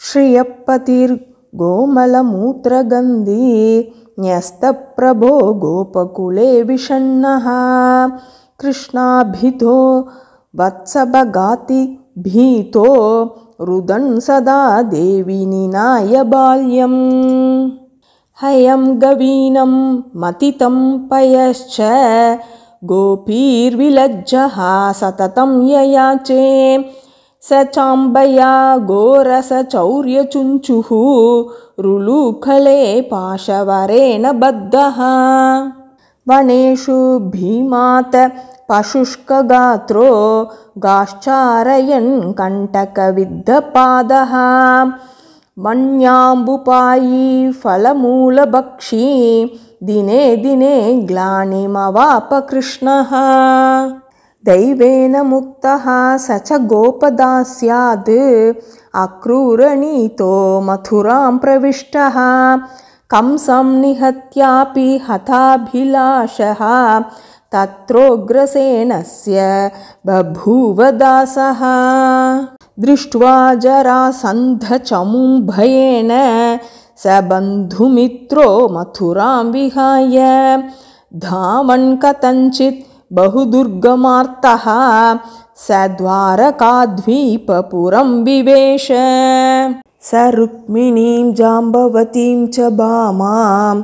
श्रियपतिर्गोमलमूत्रगन्धी न्यस्तप्रभो गोपकुले विषण्णः कृष्णाभितो वत्सभगाति भीतो रुदन् सदा देवी निनाय बाल्यम् हयं गवीनं मतितं पयश्च गोपीर्विलज्जः सततं ययाचे स चाम्बया घोरसचौर्यचुञ्चुः रुलुखले पाशवरेण बद्धः वनेषु भीमात् पशुष्कगात्रो गाश्चारयन् कण्टकविद्धपादः मन्याम्बुपायी फलमूलभक्षी दिने दिने ग्लानिमवाप कृष्णः दैवेन मुक्तः स च गोपदास्याद् अक्रूरनीतो मथुरां प्रविष्टः कंसं निहत्यापि हताभिलाषः तत्रोग्रसेनस्य बभूव दासः दृष्ट्वा जरासन्धचमुं भयेन स बन्धुमित्रो मथुरां विहाय धावन् कथञ्चित् बहुदुर्गमार्तः स द्वारकाद्वीपपुरं विवेश स रुक्मिणीं जाम्बवतीं च भामां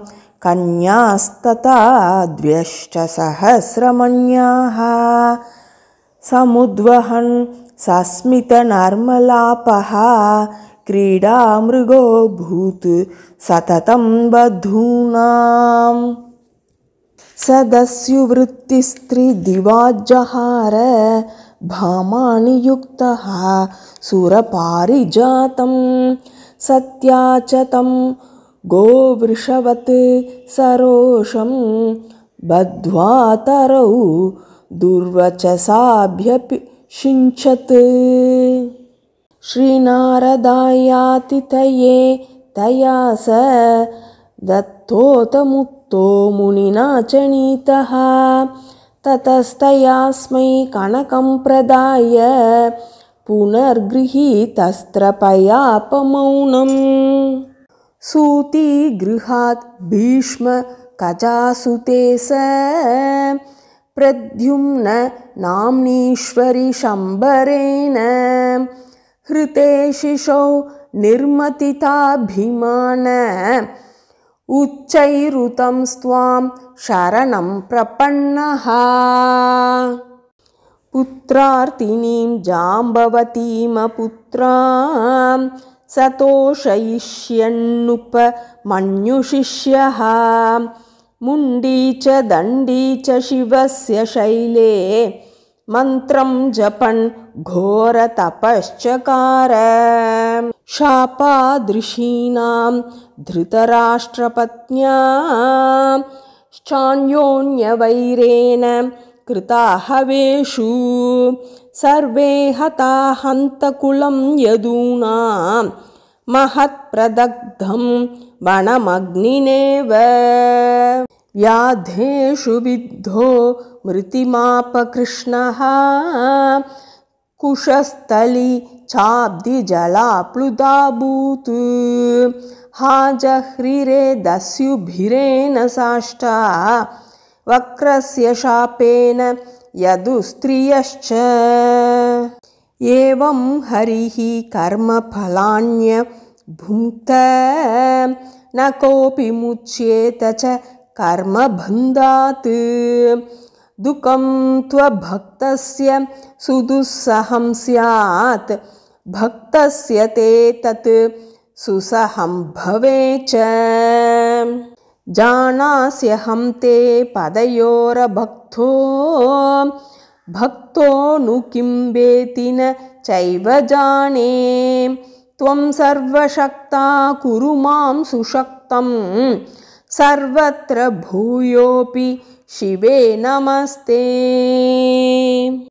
कन्यास्तथा द्व्यष्टसहस्रमण्याः समुद्वहन् सस्मितनर्मलापः क्रीडामृगोऽभूत् सततं बधूनां सदस्युवृत्तिस्त्रिदिवाज्जहार भामानि युक्तः सुरपारिजातं सत्या च तं गोवृषवत् सरोषं बद्ध्वा तरौ दुर्वचसाभ्यपिषिञ्चत् श्रीनारदायातिथये तया स दत्तोत मुक्तो मुनिना च नीतः ततस्तयास्मै कनकं प्रदाय पुनर्गृहीतस्त्रपयापमौनम् सूतिगृहात् भीष्म कजासुते स प्रद्युम्न नाम्नीश्वरि शम्बरेण हृते शिशौ निर्मतिताभिमान उच्चैरुतं स्वां शरणं प्रपन्नः पुत्रार्तिनीं जाम्बवतीमपुत्रां सतोषयिष्यन्नुपमन्युशिष्यः मुण्डी च दण्डी च शिवस्य शैले मन्त्रं जपन् घोरतपश्चकार शापादृशीनां धृतराष्ट्रपत्न्यां चान्योन्यवैरेण कृताहवेषु सर्वे हता हन्तकुलं यदूनां महत्प्रदग्धं वनमग्निनेव व्याधेषु विद्धो मृतिमापकृष्णः कुशस्थली चाब्दिजलाप्लुताभूत् हाजह्रिरे दस्युभिरेण साष्टा वक्रस्य शापेन यदुस्त्रियश्च एवं हरिः कर्मफलान्यभुङ्क्त न कोऽपि मुच्येत च कर्मबन्धात् दुःखं त्वभक्तस्य सुदुस्सहं स्यात् भक्तस्य ते तत् सुसहं भवे च जानास्यहं ते पदयोरभक्तो भक्तो नु किं वेति न चैव जाने त्वं सर्वशक्ता कुरु मां सुशक्तं सर्वत्र भूयोऽपि शिवे नमस्ते।